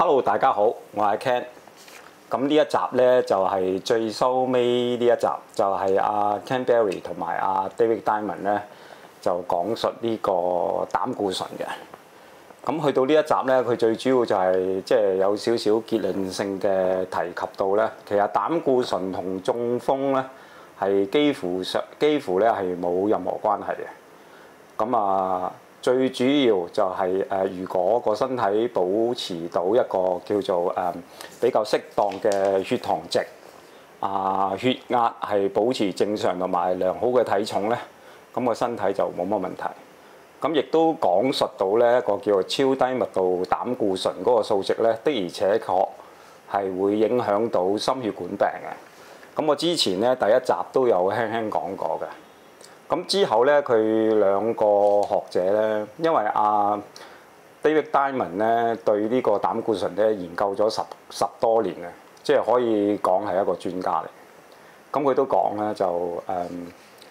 Hello， 大家好，我係 Ken。咁呢一集呢，就係最收尾呢一集，就係阿 Ken Berry 同埋阿 David Diamond 呢，就講述呢個膽固醇嘅。咁去到呢一集呢，佢最主要就係即係有少少結論性嘅提及到呢，其實膽固醇同中風呢係幾乎呢係冇任何關係嘅。咁啊〜最主要就係如果個身體保持到一個叫做比較適當嘅血糖值，血壓係保持正常同埋良好嘅體重咧，咁個身體就冇乜問題。咁亦都講述到咧一個叫做超低密度膽固醇嗰個數值咧，的而且確係會影響到心血管病嘅。咁我之前咧第一集都有輕輕講過嘅。咁之後咧，佢兩個學者咧，因為David Diamond 咧對呢個膽固醇咧研究咗十多年嘅，即係可以講係一個專家嚟。咁佢都講咧就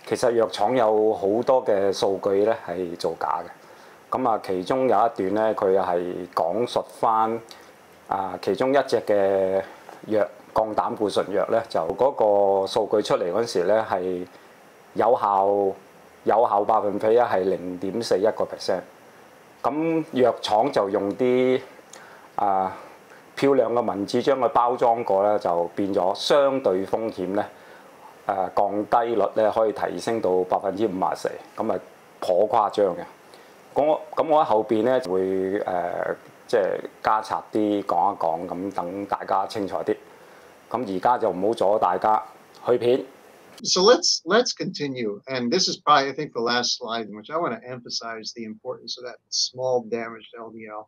其實藥廠有好多嘅數據咧係造假嘅。咁其中有一段咧，佢係講述翻其中一隻嘅藥降膽固醇藥咧，就嗰個數據出嚟嗰陣時咧係有效百分比係0.41%，咁藥廠就用啲漂亮嘅文字將佢包裝過咧，就變咗相對風險咧降低率咧可以提升到54%，咁啊頗誇張嘅。咁我喺後邊咧會即係加插啲講一講，咁等大家清楚啲。咁而家就唔好阻大家去片。So let's continue, and this is probably I think the last slide in which I want to emphasize the importance of that small damaged LDL.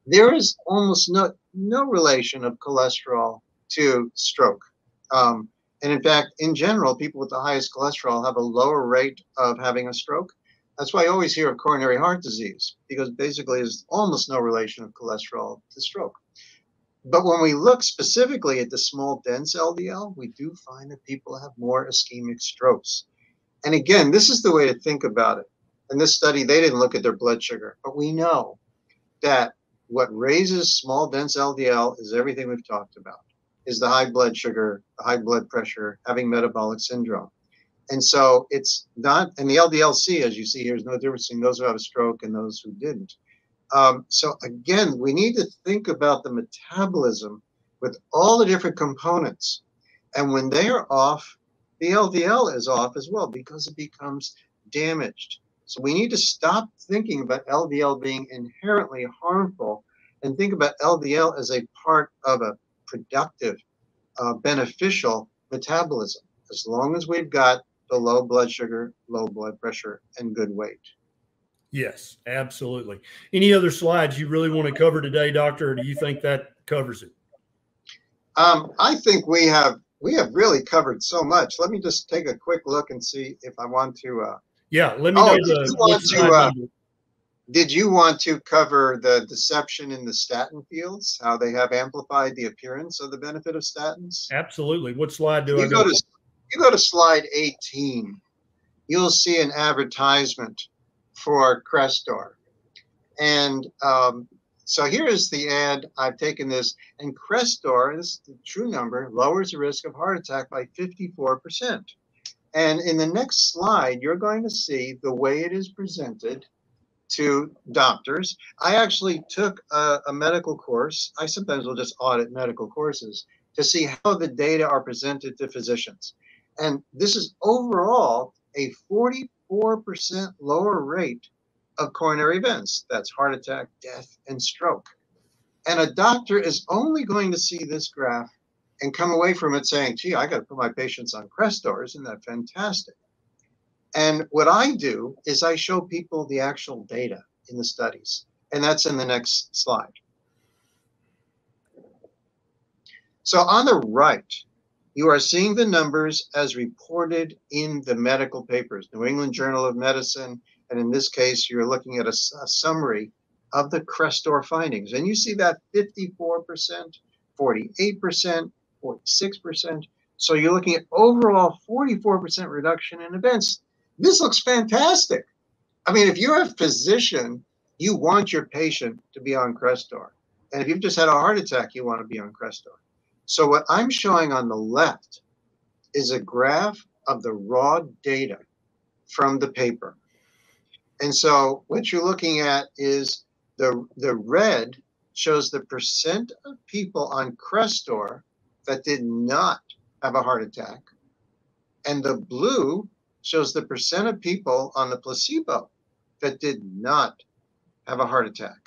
There is almost no relation of cholesterol to stroke, and in fact, in general, people with the highest cholesterol have a lower rate of having a stroke. That's why I always hear of coronary heart disease, because basically there's almost no relation of cholesterol to stroke. But when we look specifically at the small dense LDL, we do find that people have more ischemic strokes. And again, this is the way to think about it. In this study, they didn't look at their blood sugar, but we know that what raises small dense LDL is everything we've talked about, is the high blood sugar, the high blood pressure, having metabolic syndrome. And so it's not, and the LDL-C, as you see here, is no difference between those who have a stroke and those who didn't. So again, we need to think about the metabolism with all the different components. And when they are off, the LDL is off as well because it becomes damaged. So we need to stop thinking about LDL being inherently harmful and think about LDL as a part of a productive, beneficial metabolism, as long as we've got the low blood sugar, low blood pressure, and good weight. Yes, absolutely. Any other slides you really want to cover today, Doctor, or do you think that covers it? I think we have really covered so much. Let me just take a quick look and see if I want to. Yeah, let me know did you want to cover the deception in the statin fields, how they have amplified the appearance of the benefit of statins? Absolutely. What slide do I go to? You go to slide 18. You'll see an advertisement for Crestor. And so here is the ad. I've taken this, and Crestor, this is the true number, lowers the risk of heart attack by 54%. And in the next slide, you're going to see the way it is presented to doctors. I actually took a medical course. I sometimes will just audit medical courses to see how the data are presented to physicians. And this is overall a 44% lower rate of coronary events. That's heart attack, death, and stroke. And a doctor is only going to see this graph and come away from it saying, gee, I got to put my patients on Crestor. Isn't that fantastic? And what I do is I show people the actual data in the studies. And that's in the next slide. So on the right, you are seeing the numbers as reported in the medical papers, New England Journal of Medicine, and in this case, you're looking at a summary of the Crestor findings. And you see that 54%, 48%, 46%. So you're looking at overall 44% reduction in events. This looks fantastic. I mean, if you're a physician, you want your patient to be on Crestor. And if you've just had a heart attack, you want to be on Crestor. So what I'm showing on the left is a graph of the raw data from the paper. And so what you're looking at is the red shows the percent of people on Crestor that did not have a heart attack. And the blue shows the percent of people on the placebo that did not have a heart attack.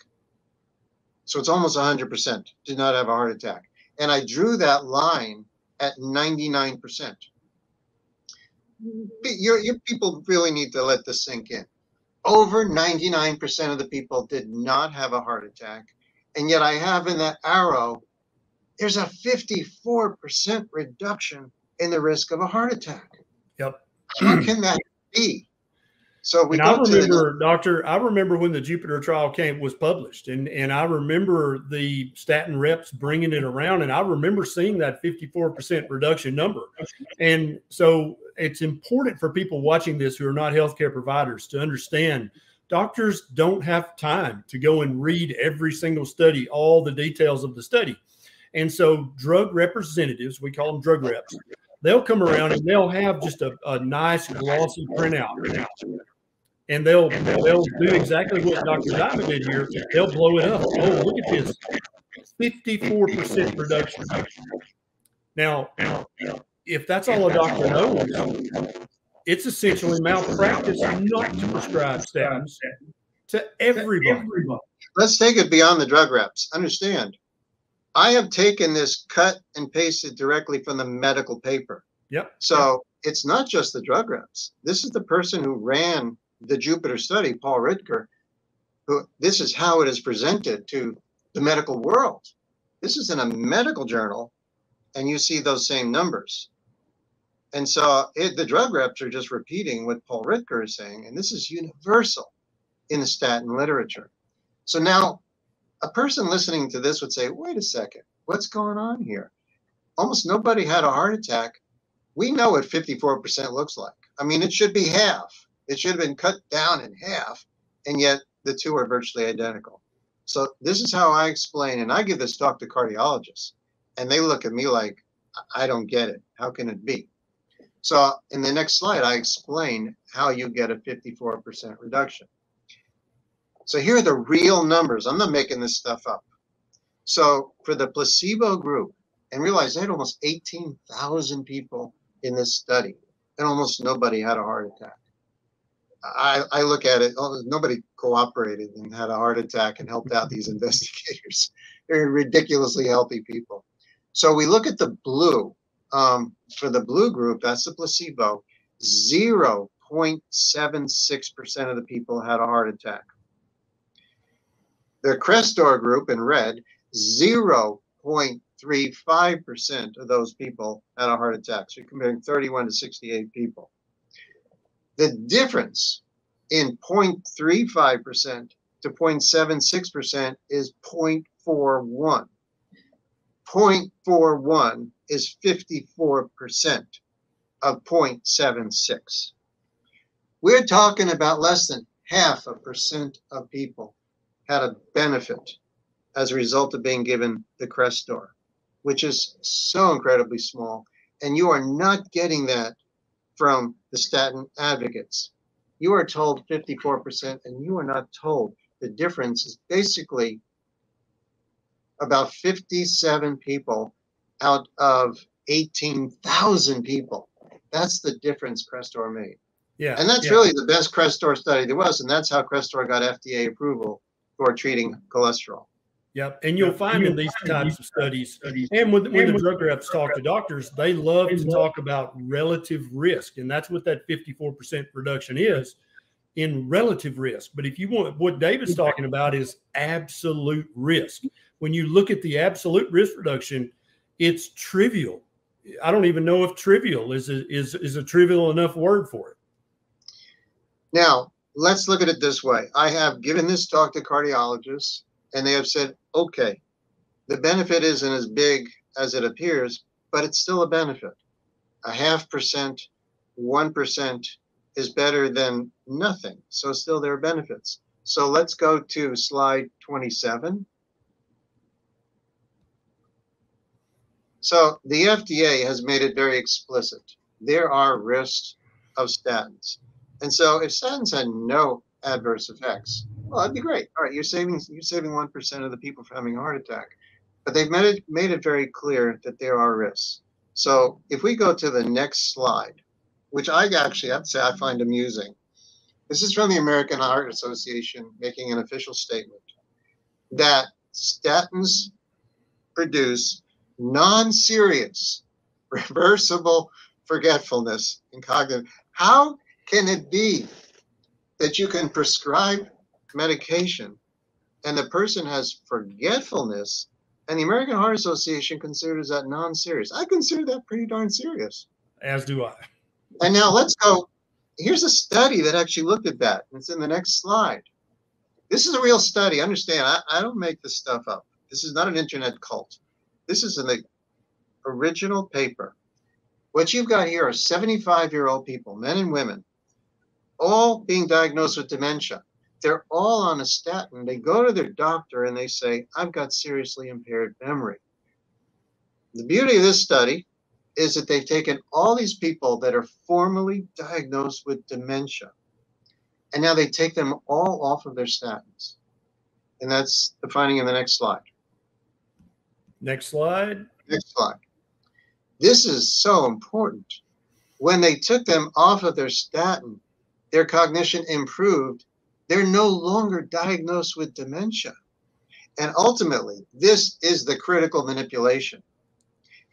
So it's almost 100% did not have a heart attack. And I drew that line at 99%. Your people really need to let this sink in. Over 99% of the people did not have a heart attack. And yet I have in that arrow, there's a 54% reduction in the risk of a heart attack. Yep. How can that be? So we and go I remember, to Doctor, I remember when the Jupiter trial was published, and I remember the statin reps bringing it around, and I remember seeing that 54% reduction number. And so it's important for people watching this who are not healthcare providers to understand doctors don't have time to go and read every single study, all the details of the study. And so drug representatives, we call them drug reps, they'll come around and they'll have just a nice glossy printout. And they'll do exactly what Dr. Diamond did here. They'll blow it up. Oh, look at this, 54% reduction. Now, if that's all a doctor knows, it's essentially malpractice not to prescribe statins to everybody. Let's take it beyond the drug reps. Understand, I have taken this cut and pasted directly from the medical paper. Yep. So it's not just the drug reps. This is the person who ran the Jupiter study, Paul Ritker, who this is how it is presented to the medical world. This is in a medical journal, and you see those same numbers. And so the drug reps are just repeating what Paul Ritker is saying, and this is universal in the statin literature. So now a person listening to this would say, wait a second, what's going on here? Almost nobody had a heart attack. We know what 54% looks like. I mean, it should be half. It should have been cut down in half, and yet the two are virtually identical. So this is how I explain, and I give this talk to cardiologists, and they look at me like, I don't get it. How can it be? So in the next slide, I explain how you get a 54% reduction. So here are the real numbers. I'm not making this stuff up. So for the placebo group, and realize they had almost 18,000 people in this study, and almost nobody had a heart attack. I look at it, nobody cooperated and had a heart attack and helped out these investigators. They're ridiculously healthy people. So we look at the blue. For the blue group, that's the placebo, 0.76% of the people had a heart attack. The Crestor group in red, 0.35% of those people had a heart attack. So you're comparing 31 to 68 people. The difference in 0.35% to 0.76% is 0.41. 0.41 is 54% of 0.76. We're talking about less than 0.5% of people had a benefit as a result of being given the Crestor, which is so incredibly small. And you are not getting that from the statin advocates. You are told 54%, and you are not told the difference is basically about 57 people out of 18,000 people. That's the difference Crestor made. Yeah. And that's really the best Crestor study there was, and that's how Crestor got FDA approval for treating cholesterol. Yep. And you'll find in these types of studies, and when the drug reps talk to doctors, they love to talk about relative risk. And that's what that 54% reduction is, in relative risk. But if you want, what David's talking about is absolute risk. When you look at the absolute risk reduction, it's trivial. I don't even know if trivial is a trivial enough word for it. Now, let's look at it this way. I have given this talk to cardiologists, and they have said, okay, the benefit isn't as big as it appears, but it's still a benefit. 0.5%, 1% is better than nothing. So still there are benefits. So let's go to slide 27. So the FDA has made it very explicit. There are risks of statins. And so if statins had no adverse effects, well, that'd be great. All right, you're saving 1% of the people from having a heart attack. But they've made it very clear that there are risks. So if we go to the next slide, which I actually have to say I find amusing. This is from the American Heart Association making an official statement that statins produce non-serious reversible forgetfulness in cognitive. How can it be that you can prescribe medication and the person has forgetfulness and the American Heart Association considers that non-serious? I consider that pretty darn serious. As do I. And now let's go. Here's a study that actually looked at that. It's in the next slide. This is a real study. Understand, I don't make this stuff up. This is not an internet cult. This is an original paper. What you've got here are 75-year-old people, men and women, all being diagnosed with dementia. They're all on a statin. They go to their doctor and they say, I've got seriously impaired memory. The beauty of this study is that they've taken all these people that are formally diagnosed with dementia, and now they take them all off of their statins. And that's the finding in the next slide. Next slide. Next slide. This is so important. When they took them off of their statin, their cognition improved. They're no longer diagnosed with dementia. And ultimately, this is the critical manipulation.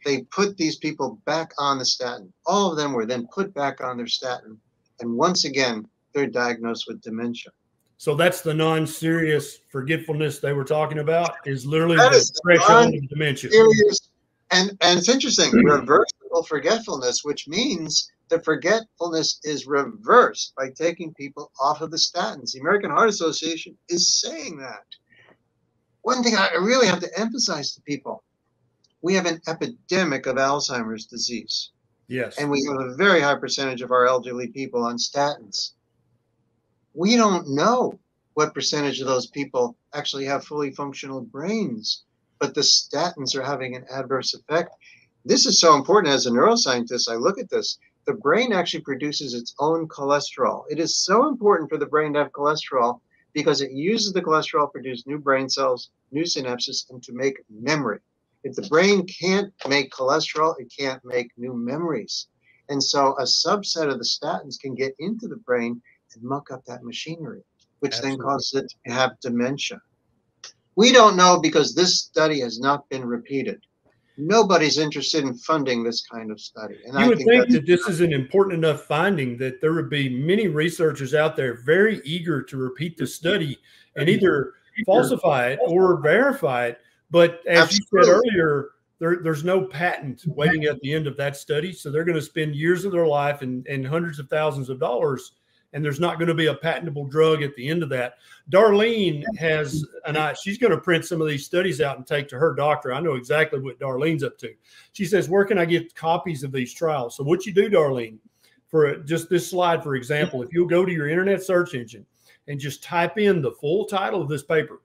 They put these people back on the statin. All of them were then put back on their statin. And once again, they're diagnosed with dementia. So that's the non-serious forgetfulness they were talking about, is literally the threshold of dementia. Serious, and it's interesting, reversible forgetfulness, which means the forgetfulness is reversed by taking people off of the statins. The American Heart Association is saying that. One thing I really have to emphasize to people, we have an epidemic of Alzheimer's disease. Yes. And we have a very high percentage of our elderly people on statins. We don't know what percentage of those people actually have fully functional brains, but the statins are having an adverse effect. This is so important. As a neuroscientist, I look at this. The brain actually produces its own cholesterol. It is so important for the brain to have cholesterol because it uses the cholesterol to produce new brain cells, new synapses, and to make memory. If the brain can't make cholesterol, it can't make new memories. And so a subset of the statins can get into the brain and muck up that machinery, which Absolutely. then causes it to have dementia. We don't know because this study has not been repeated. Nobody's interested in funding this kind of study. And you would think that this is an important enough finding that there would be many researchers out there very eager to repeat the study and either falsify it or verify it. But as you said earlier, there's no patent waiting at the end of that study. So they're going to spend years of their life and hundreds of thousands of dollars, and there's not going to be a patentable drug at the end of that. Darlene has, she's going to print some of these studies out and take to her doctor. I know exactly what Darlene's up to. She says, where can I get copies of these trials? So what you do, Darlene, for just this slide, for example, if you'll go to your internet search engine and just type in the full title of this paper,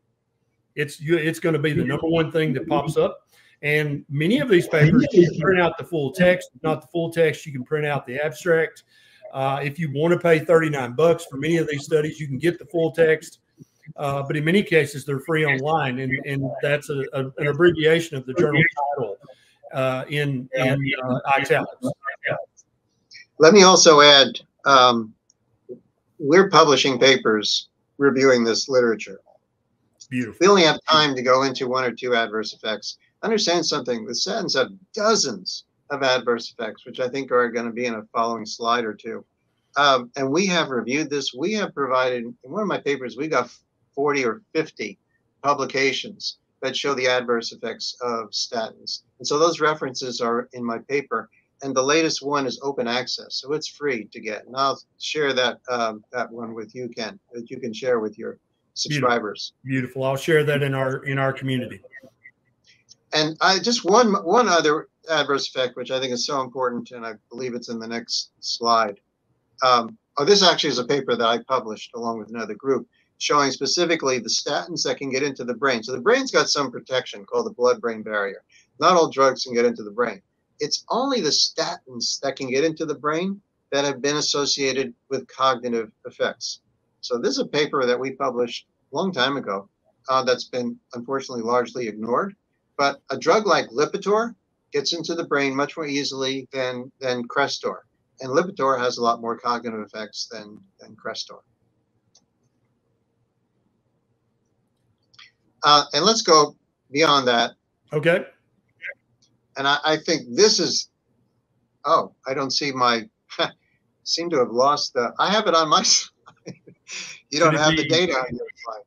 it's going to be the #1 thing that pops up. And many of these papers, you can print out the full text. If not the full text, you can print out the abstract. If you want to pay $39 for many of these studies, you can get the full text. But in many cases, they're free online, and that's an abbreviation of the journal title in italics. Let me also add, we're publishing papers reviewing this literature. Beautiful. We only have time to go into 1 or 2 adverse effects. Understand something, the statins have dozens of adverse effects, which I think are going to be in a following slide or 2. And we have reviewed this. We have provided, in one of my papers, we got 40 or 50 publications that show the adverse effects of statins. And so those references are in my paper. And the latest one is open access, so it's free to get. And I'll share that that one with you, Ken, that you can share with your subscribers. Beautiful. I'll share that in our community. And I just one other adverse effect, which I think is so important, and I believe it's in the next slide. This actually is a paper that I published along with another group, showing specifically the statins that can get into the brain. So the brain's got some protection called the blood-brain barrier. Not all drugs can get into the brain. It's only the statins that can get into the brain that have been associated with cognitive effects. So this is a paper that we published a long time ago that's been unfortunately largely ignored. But a drug like Lipitor gets into the brain much more easily than Crestor. And Lipitor has a lot more cognitive effects than Crestor. And let's go beyond that. Okay. And I think this is, oh, I don't see my, seem to have lost the, I have it on my slide. You don't have the data on your slide.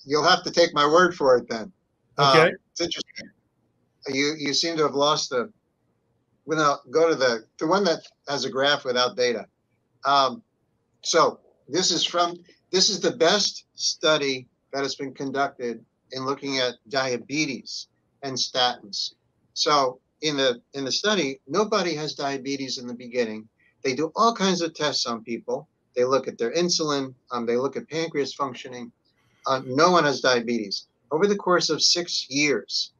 You'll have to take my word for it then. Okay. It's interesting. You seem to have lost the, without, go to the one that has a graph without data. So this is the best study that has been conducted in looking at diabetes and statins. So in the study, nobody has diabetes in the beginning. They do all kinds of tests on people. They look at their insulin. They look at pancreas functioning. No one has diabetes. Over the course of 6 years,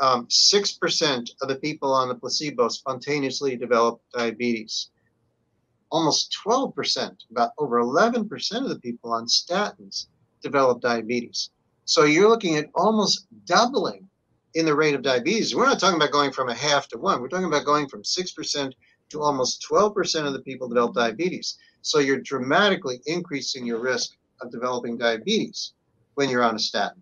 6% of the people on the placebo spontaneously developed diabetes. Almost 12%, about over 11% of the people on statins developed diabetes. So you're looking at almost doubling in the rate of diabetes. We're not talking about going from a half to one. We're talking about going from 6% to almost 12% of the people develop diabetes. So you're dramatically increasing your risk of developing diabetes when you're on a statin.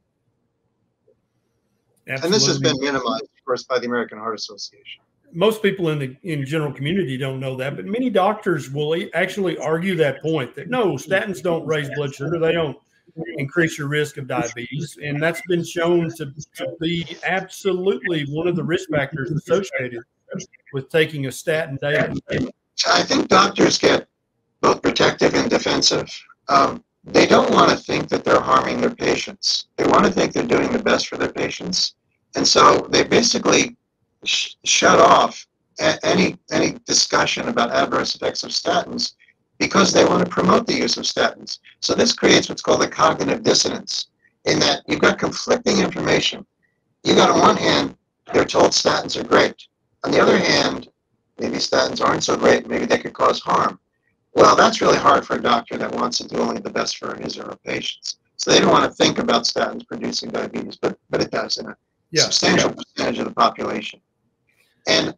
Absolutely. And this has been minimized, of course, by the American Heart Association. Most people in the general community don't know that, but many doctors will actually argue that point that no, statins don't raise blood sugar. They don't increase your risk of diabetes. And that's been shown to be absolutely one of the risk factors associated with taking a statin daily. I think doctors get both protective and defensive. They don't want to think that they're harming their patients. They want to think they're doing the best for their patients. And so they basically shut off any discussion about adverse effects of statins because they want to promote the use of statins. So this creates what's called a cognitive dissonance, in that you've got conflicting information. You got on one hand, they're told statins are great. On the other hand, maybe statins aren't so great. Maybe they could cause harm. Well, that's really hard for a doctor that wants to do only the best for his or her patients. So they don't want to think about statins producing diabetes, but it does in a substantial percentage of the population. And,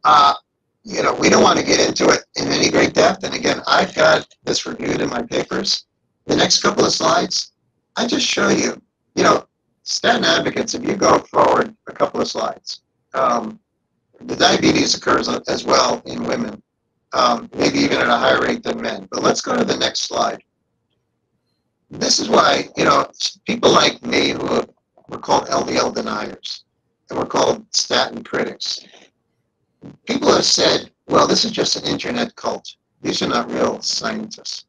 we don't want to get into it in any great depth. And again, I've got this reviewed in my papers. The next couple of slides, I just show you, statin advocates, if you go forward a couple of slides, the diabetes occurs as well in women, maybe even at a higher rate than men. But let's go to the next slide. This is why, people like me who were called LDL deniers and we're called statin critics. People have said, well, this is just an internet cult. These are not real scientists.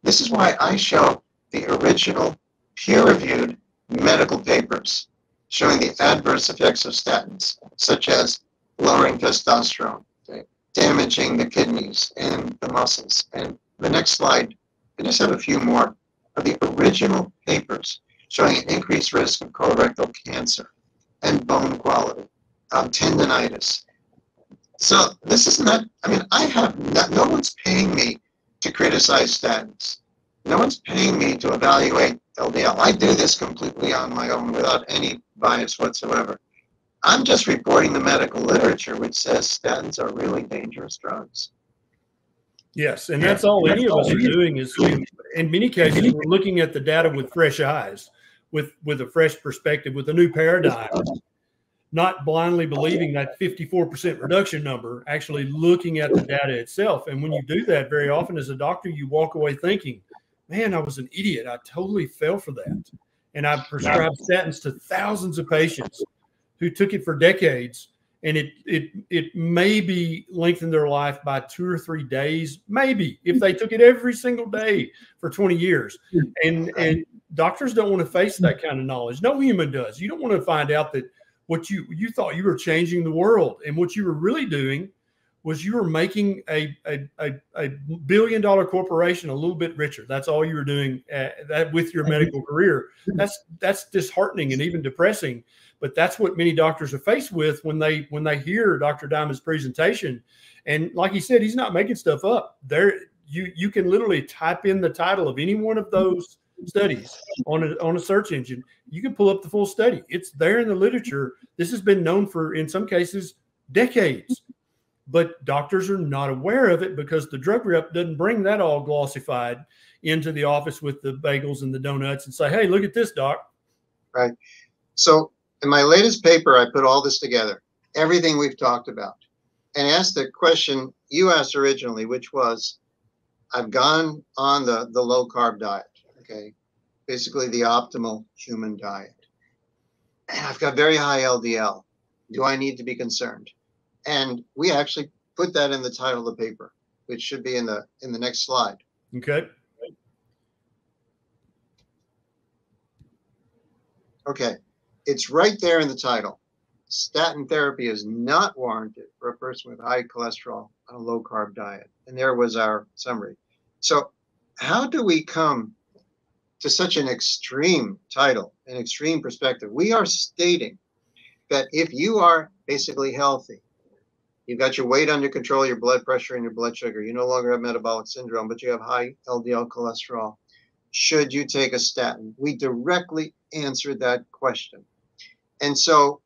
This is why I show the original peer-reviewed medical papers showing the adverse effects of statins, such as lowering testosterone, damaging the kidneys and the muscles. And the next slide, I just have a few more of the original papers showing an increased risk of colorectal cancer and bone quality, tendinitis. So this is not, no one's paying me to criticize statins. No one's paying me to evaluate LDL. I do this completely on my own without any bias whatsoever. I'm just reporting the medical literature, which says statins are really dangerous drugs. Yes, and that's all any of us are doing is, in many cases, we're looking at the data with fresh eyes, with a fresh perspective, with a new paradigm, not blindly believing that 54% reduction number, actually looking at the data itself. And when you do that, very often as a doctor, you walk away thinking, man, I was an idiot. I totally fell for that. And I prescribed statins to thousands of patients who took it for decades. And it maybe lengthened their life by 2 or 3 days, maybe, if they took it every single day for 20 years. And doctors don't want to face that kind of knowledge. No human does. You don't want to find out that what you thought you were changing the world, and what you were really doing was you were making a billion-dollar corporation a little bit richer. That's all you were doing that with your medical career. That's disheartening and even depressing. But that's what many doctors are faced with when they hear Dr. Diamond's presentation. And like he said, he's not making stuff up. There, you can literally type in the title of any one of those studies on a search engine. You can pull up the full study. It's there in the literature. This has been known for, in some cases, decades. But doctors are not aware of it because the drug rep doesn't bring that all glossified into the office with the bagels and the donuts and say, hey, look at this, doc. Right. So in my latest paper, I put all this together, everything we've talked about, and asked the question you asked originally, which was, I've gone on the low carb diet, okay, basically the optimal human diet, and I've got very high LDL. Do I need to be concerned? And we actually put that in the title of the paper, which should be in the next slide. Okay. Okay. It's right there in the title. Statin therapy is not warranted for a person with high cholesterol on a low carb diet. And there was our summary. So how do we come to such an extreme title, an extreme perspective? We are stating that if you are basically healthy, you've got your weight under control, your blood pressure and your blood sugar, you no longer have metabolic syndrome, but you have high LDL cholesterol, should you take a statin? We directly answered that question. And so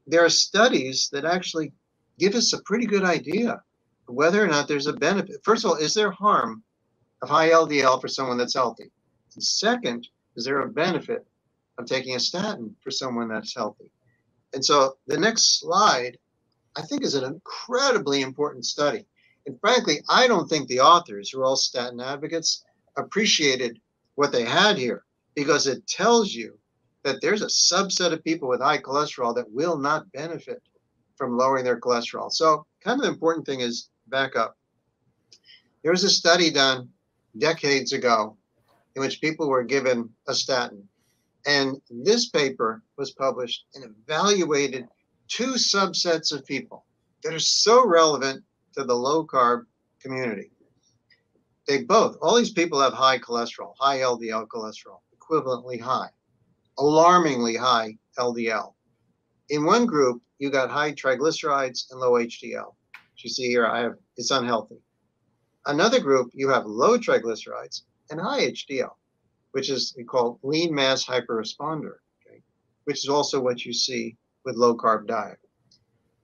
there are studies that actually give us a pretty good idea of whether or not there's a benefit. First of all, is there harm of high LDL for someone that's healthy? And second, is there a benefit of taking a statin for someone that's healthy? And so the next slide, I think, is an incredibly important study. And frankly, I don't think the authors, who are all statin advocates, appreciated what they had here, because it tells you that there's a subset of people with high cholesterol that will not benefit from lowering their cholesterol. So kind of the important thing is back up. There was a study done decades ago in which people were given a statin. And this paper was published and evaluated two subsets of people that are so relevant to the low carb community. All these people have high cholesterol, high LDL cholesterol, equivalently high, alarmingly high LDL. In one group, you got high triglycerides and low HDL. As you see here, it's unhealthy. Another group, you have low triglycerides and high HDL, which is we call lean mass hyperresponder, okay? Which is also what you see with low carb diet.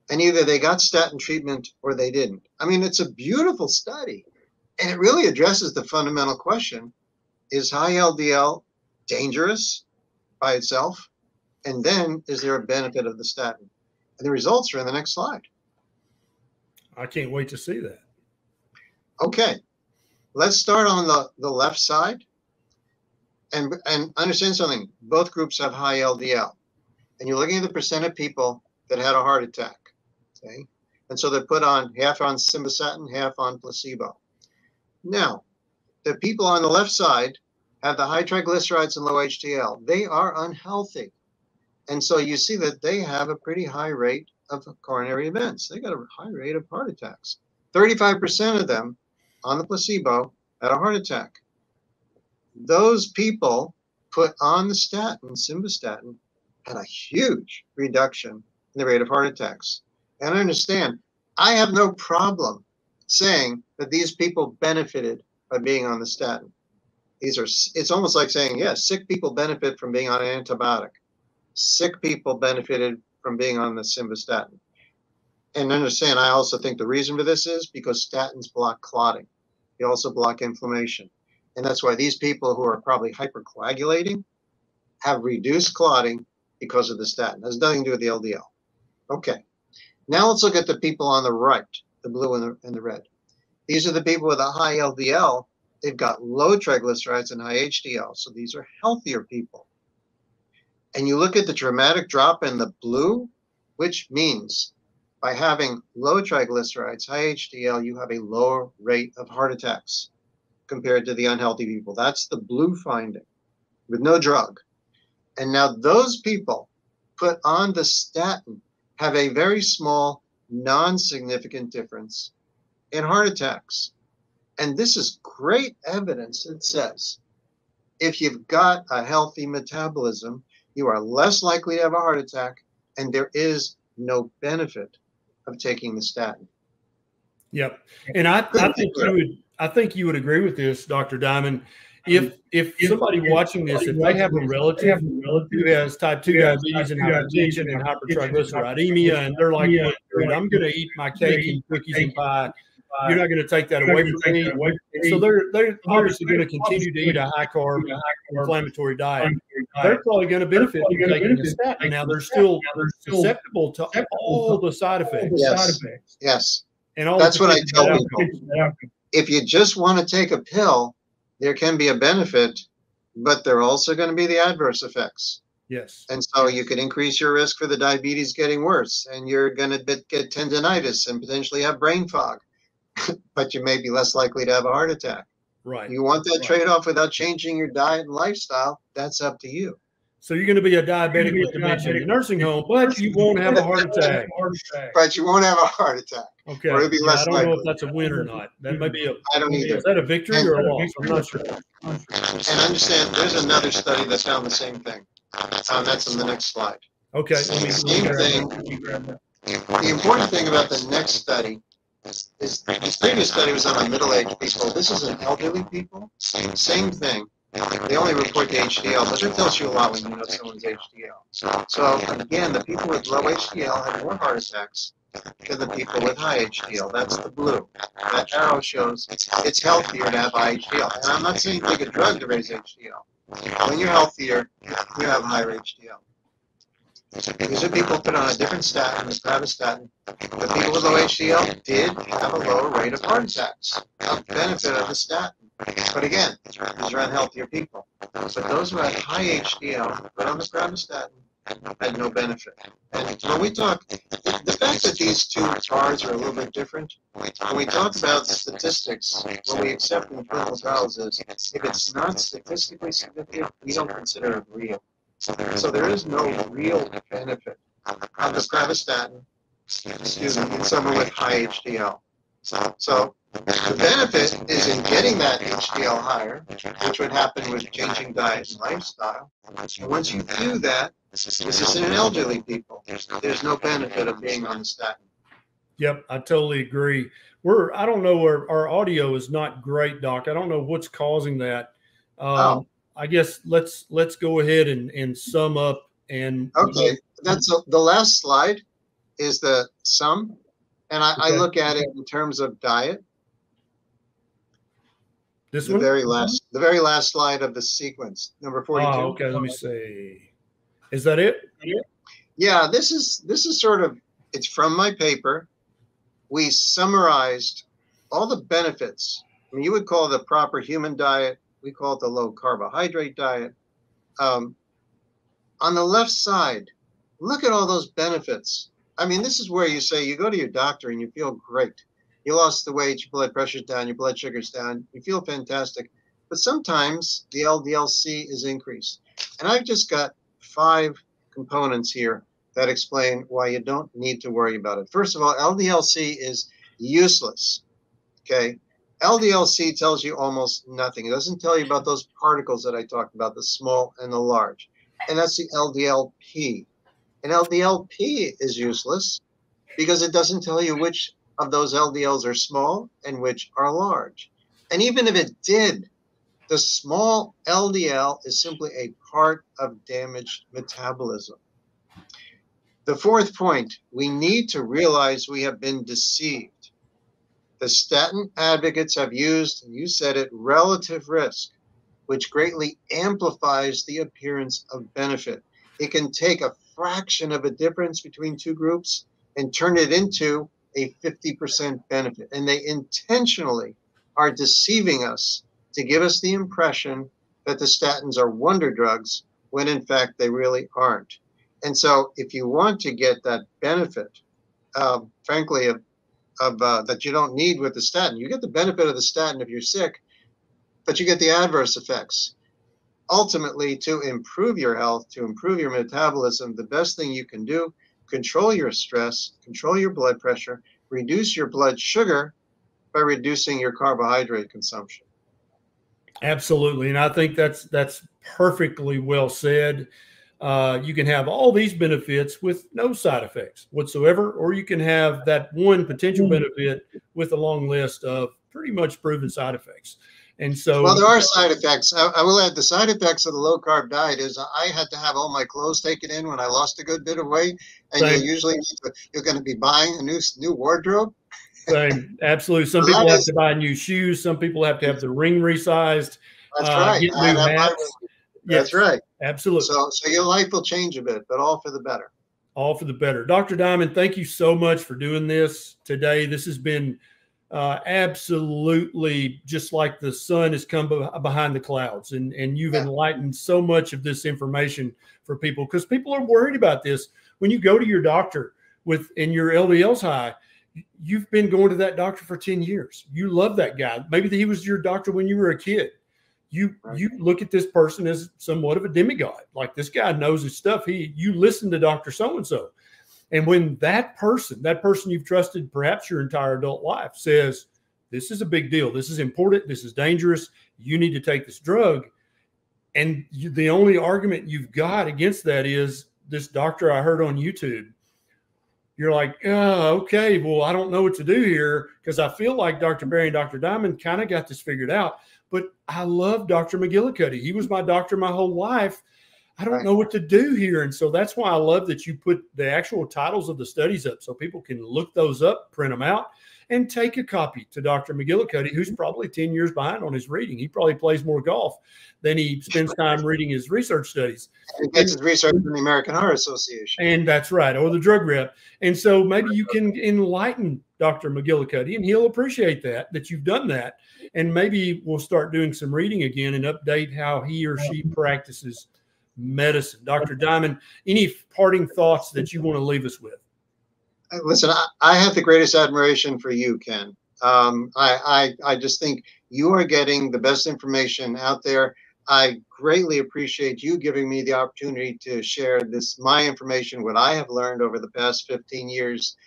And either they got statin treatment or they didn't. I mean, it's a beautiful study. And it really addresses the fundamental question, is high LDL dangerous by itself? And then is there a benefit of the statin? And the results are in the next slide. I can't wait to see that. Okay, let's start on the left side and understand something. Both groups have high LDL. And you're looking at the percent of people that had a heart attack, okay? And so they're put on half on simvastatin, half on placebo. Now, the people on the left side have the high triglycerides and low HDL. They are unhealthy. And so you see that they have a pretty high rate of coronary events. They got a high rate of heart attacks. 35% of them on the placebo had a heart attack. Those people put on the statin, simvastatin, had a huge reduction in the rate of heart attacks. And understand, I have no problem saying that these people benefited by being on the statin. It's almost like saying, yes, sick people benefit from being on an antibiotic. Sick people benefited from being on the simvastatin. And understand, I also think the reason for this is because statins block clotting. They also block inflammation. And that's why these people who are probably hypercoagulating have reduced clotting because of the statin. It has nothing to do with the LDL. Okay. Now let's look at the people on the right, the blue and the red. These are the people with a high LDL. They've got low triglycerides and high HDL. So these are healthier people. And you look at the dramatic drop in the blue, which means by having low triglycerides, high HDL, you have a lower rate of heart attacks compared to the unhealthy people. That's the blue finding with no drug. And now those people put on the statin have a very small non-significant difference in heart attacks. And this is great evidence that says if you've got a healthy metabolism, you are less likely to have a heart attack, and there is no benefit of taking the statin. Yep. And I think you would agree with this, Dr. Diamond. If somebody watching this, if they have a relative who has type 2 diabetes and hypertension and hypertriglyceridemia, and they're like, "Dude, I'm going to eat my cake and cookies and pie. You're not going to take that away from me." So they're obviously going to continue to eat a high carb, inflammatory diet. They're probably going to benefit from taking the statin. Now they're still susceptible to all the side effects. Yes. And all that's what I tell people. If you just want to take a pill, there can be a benefit, but there are also going to be the adverse effects. Yes. And so you could increase your risk for the diabetes getting worse, and you're going to get tendinitis and potentially have brain fog, but you may be less likely to have a heart attack. Right. You want that trade-off without changing your diet and lifestyle, that's up to you. So you're going to be a diabetic with dementia in the nursing home, but you won't have a heart attack. But you won't have a heart attack. Okay. Or it'll be less I don't likely. know if that's a win or not. That may be I don't either. Is that a victory or a loss? I'm not sure. And understand, there's another study that's found the same thing. That's on the next slide. Okay. Same thing. The important thing about the next study is this previous study was on middle-aged people. This is in elderly people. Same thing. They only report the HDL, but that tells you a lot when you know someone's HDL. So again, the people with low HDL have more heart attacks than the people with high HDL. That's the blue. That arrow shows it's healthier to have high HDL. And I'm not saying take a drug to raise HDL. When you're healthier, you have higher HDL. These are people put on a different statin, the pravastatin. The people with low HDL did have a lower rate of heart attacks, a benefit of the statin. But again, these are unhealthier people. But those who had high HDL, put on the pravastatin, had no benefit. And when we talk, the fact that these two bars are a little bit different, when we talk about statistics, what we accept in clinical trials is if it's not statistically significant, we don't consider it real. So there is no real benefit of the pravastatin, in someone with high HDL. So the benefit is in getting that HDL higher, which would happen with changing diet and lifestyle. And once you do that, this is in elderly people. There's no benefit of being on the statin. Yep, I totally agree. I don't know, our audio is not great, Doc. I don't know what's causing that. I guess let's go ahead and sum up. And okay, that's the last slide is the sum, and I look at it in terms of diet. This the one, very last slide of the sequence, number 42. Oh, okay. Let me see. Is that it? Yeah, this is sort of, it's from my paper. We summarized all the benefits. I mean, you would call it the proper human diet. We call it the low carbohydrate diet. On the left side, look at all those benefits. I mean, this is where you say you go to your doctor and you feel great. You lost the weight, your blood pressure's down, your blood sugar's down, you feel fantastic. But sometimes the LDL-C is increased. And I've just got 5 components here that explain why you don't need to worry about it. First of all, LDL-C is useless, okay? LDL-C tells you almost nothing. It doesn't tell you about those particles that I talked about, the small and the large. And that's the LDL-P. And LDL-P is useless because it doesn't tell you which of those LDLs are small and which are large. And even if it did, the small LDL is simply a part of damaged metabolism. The 4th point, we need to realize we have been deceived. The statin advocates have used, and you said it, relative risk, which greatly amplifies the appearance of benefit. It can take a fraction of a difference between 2 groups and turn it into a 50% benefit. And they intentionally are deceiving us to give us the impression that the statins are wonder drugs when in fact they really aren't. And so if you want to get that benefit, frankly, that you don't need with the statin, you get the benefit of the statin if you're sick, but you get the adverse effects. Ultimately, to improve your health, to improve your metabolism, the best thing you can do control your stress, control your blood pressure, reduce your blood sugar by reducing your carbohydrate consumption. Absolutely, and I think that's perfectly well said. You can have all these benefits with no side effects whatsoever, or you can have that one potential benefit with a long list of pretty much proven side effects. And so, well, there are side effects. I will add the side effects of the low carb diet is I had to have all my clothes taken in when I lost a good bit of weight, and you're going to be buying a new wardrobe. Same, absolutely. Some people have to buy new shoes. Some people have to have the ring resized. That's right. Get new hats. That's right. Absolutely. So your life will change a bit, but all for the better. All for the better. Dr. Diamond, thank you so much for doing this today. This has been absolutely just like the sun has come behind the clouds, and you've enlightened so much of this information for people, because people are worried about this. When you go to your doctor and your LDL's high, you've been going to that doctor for 10 years. You love that guy. Maybe he was your doctor when you were a kid. You look at this person as somewhat of a demigod. Like, this guy knows his stuff. You listen to Dr. So-and-so. And when that person you've trusted perhaps your entire adult life says, this is a big deal, this is important, this is dangerous, you need to take this drug, and the only argument you've got against that is, this doctor I heard on YouTube, you're like, oh, okay, well, I don't know what to do here, because I feel like Dr. Berry and Dr. Diamond kind of got this figured out, but I love Dr. McGillicuddy. He was my doctor my whole life. I don't know what to do here. And so that's why I love that you put the actual titles of the studies up so people can look those up, print them out, and take a copy to Dr. McGillicuddy, who's probably 10 years behind on his reading. He probably plays more golf than he spends time reading his research studies. He gets his research from the American Heart Association. And that's right, or the drug rep. And so maybe you can enlighten Dr. McGillicuddy, and he'll appreciate that you've done that. And maybe we'll start doing some reading again and update how he or she practices medicine. Dr. Diamond, any parting thoughts that you want to leave us with? Listen, I have the greatest admiration for you, Ken. I just think you are getting the best information out there. I greatly appreciate you giving me the opportunity to share my information, what I have learned over the past 15 years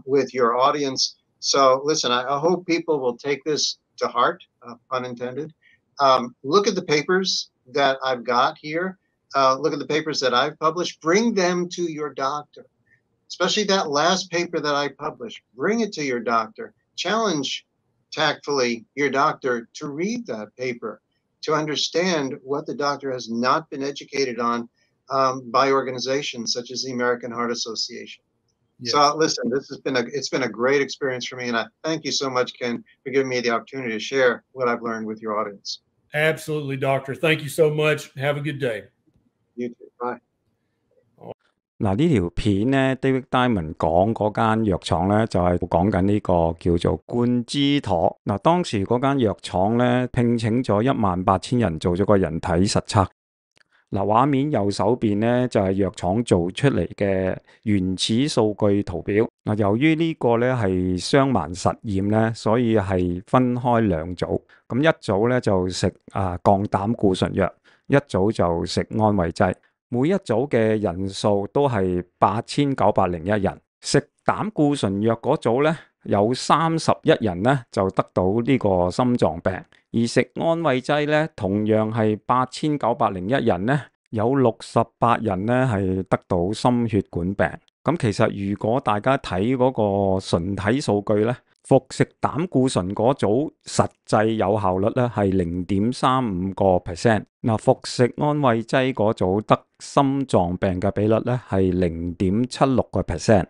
with your audience. So listen, I hope people will take this to heart, pun intended. Look at the papers that I've got here. Look at the papers that I've published. Bring them to your doctor, especially that last paper that I published. Bring it to your doctor. Challenge tactfully your doctor to read that paper, to understand what the doctor has not been educated on by organizations such as the American Heart Association. Yes. So listen, it's been a great experience for me, and I thank you so much, Ken, for giving me the opportunity to share what I've learned with your audience. Absolutely, doctor. Thank you so much. Have a good day. You too. Bye. 嗱，呢條片咧 ，David Diamond 講嗰間藥廠咧，就係講緊呢個叫做冠之妥。嗱，當時嗰間藥廠咧聘請咗18000人做咗個人體實測。嗱，畫面右手邊咧就係藥廠做出嚟嘅原始數據圖表。嗱，由於呢個咧係雙盲實驗咧，所以係分開兩組。咁一組咧就食降膽固醇藥，一組就食安慰劑。每一組嘅人數都係8901人。食膽固醇藥嗰組咧有31人咧就得到呢個心臟病，而食安慰劑咧同樣係8901人咧有68人咧係得到心血管病。咁其實如果大家睇嗰個純體數據咧，服食膽固醇嗰組實際有效率咧係0.35%，嗱，服食安慰劑嗰組得心臟病嘅比率咧係0.76%。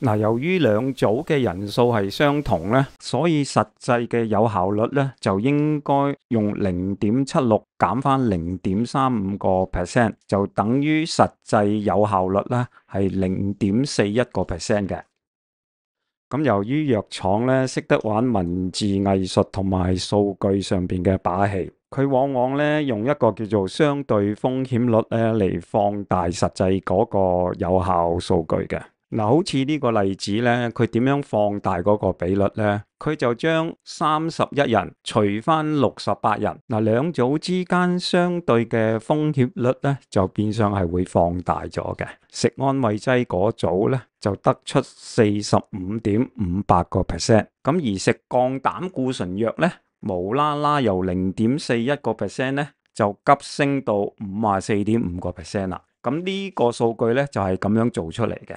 嗱，由於兩組嘅人數係相同咧，所以實際嘅有效率咧就應該用0.76減翻0.35%，就等於實際有效率咧係0.41%嘅。咁由於藥廠咧識得玩文字藝術同埋數據上邊嘅把戲，佢往往咧用一個叫做相對風險率咧嚟放大實際嗰個有效數據嘅。嗱，好似呢個例子咧，佢點樣放大嗰個比率咧？佢就將31人除翻68人，嗱，兩組之間相對嘅風險率咧，就變相係會放大咗嘅。食安慰劑嗰組咧，就得出45.58%，咁而食降膽固醇藥咧，無啦啦由0.41%咧，就急升到54.5%啦。咁呢個數據咧就係咁樣做出嚟嘅。